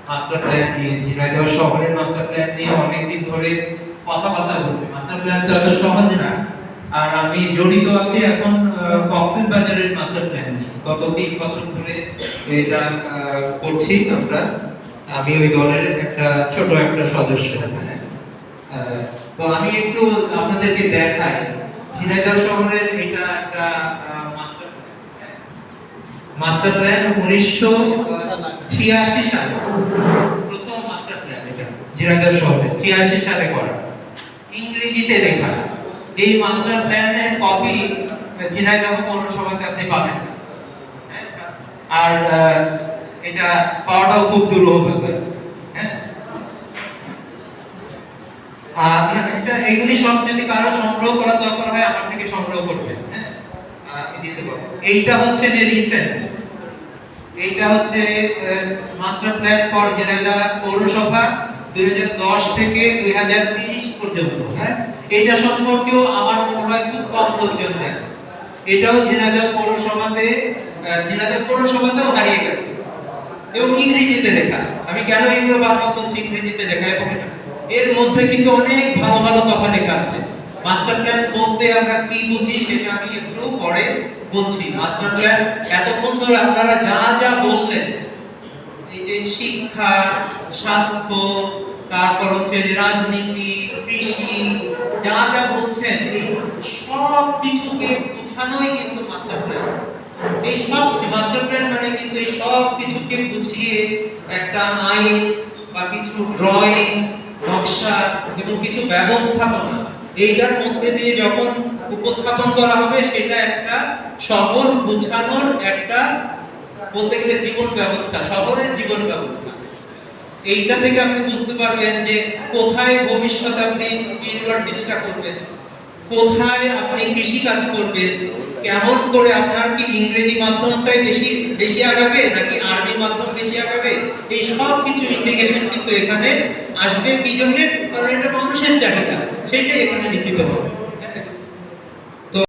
Master plan নিয়ে, ঝিনাইদহ শহরের master plan নিয়ে অনেকদিন ধরে কথাবার্তা হচ্ছে। মাস্টার প্ল্যান তো এত সহজ না। আর আমি জড়িত আছি এখন কক্সবাজারের মাস্টার প্ল্যান নিয়ে। গত 3 বছর ধরে এটা করছি আমরা। আমি ওই দলের একটা ছোট একটা সদস্য। তো আমি একটু আপনাদেরকে দেখাই ঝিনাইদহ শহরের এটা একটা মাস্টার প্ল্যান 1986 সালে প্রথম মাস্টার প্ল্যান এটা ঝিনাইদহ শহরে 86 সালে করা, ইংরেজিতে লেখা। এই মাস্টার প্ল্যানের কপি ঝিনাইদহ পৌরসভাতে আপনি পাবেন, আর এটা পাওয়াটাও খুব দুরূহ ব্যাপার। এগুলি সব যদি কারো সংগ্রহ করার দরকার হয় আমার থেকে সংগ্রহ করবেন। এইটা হচ্ছে যে রিসেন্ট, এইটা হচ্ছে মাস্টার প্ল্যান ফর ঝিনাইদহ পৌরসভা 2010 থেকে 2030 পর্যন্ত। এটা সম্পর্কেও আমার মনে হয় খুব কম লোকজন জানে। এটাও ঝিনাইদহ পৌরসভাতেও হারিয়ে গেছে এবং ইংরেজিতে লেখা। আমি কেন এগুলো বারবার বলছি ইংরেজিতে লেখা, এবং এর মধ্যে কিন্তু অনেক ভালো ভালো কথা লেখা আছে। মাস্টার প্ল্যান বলতে আমরা কি বুঝি সেটা আমি একটু পরে বলছি। মাস্টার প্ল্যান এতক্ষণ ধরে আপনারা যা যা বললেন, এই যে শিক্ষা, স্বাস্থ্য, তারপর হচ্ছে যে রাজনীতি, কৃষি, যা যা বলছেন, এই সব কিছুকে বোঝানোই কিন্তু মাস্টার প্ল্যান। এই সব কিছু মাস্টার প্ল্যান মানে কিন্তু এই সব কিছুকে বুঝিয়ে একটা আইন বা কিছু ড্রয়িং, নকশা এবং কিছু ব্যবস্থাপনা এইটার মধ্যে দিয়ে যখন উপস্থাপন করা হবে, সেটা একটা শহর বোঝানোর একটা বলতে গেলে জীবন ব্যবস্থা, শহরের জীবন ব্যবস্থা। এইটা থেকে আপনি বুঝতে পারবেন যে কোথায় ভবিষ্যতে আপনি ইউনিভার্সিটিটা করবেন, কোথায় আপনি কৃষি কাজ করবেন, কেমন করে আপনার কি ইংরেজি মাধ্যমটাই বেশি আগাবে নাকি আরবি মাধ্যম বেশি আগাবে, এই সব কিছু ইন্ডিকেশন কিন্তু এখানে আসবে। কি জন্য? কারণ এটা মানুষের চাহিদা, সেটাই এখানে লিখিত হবে।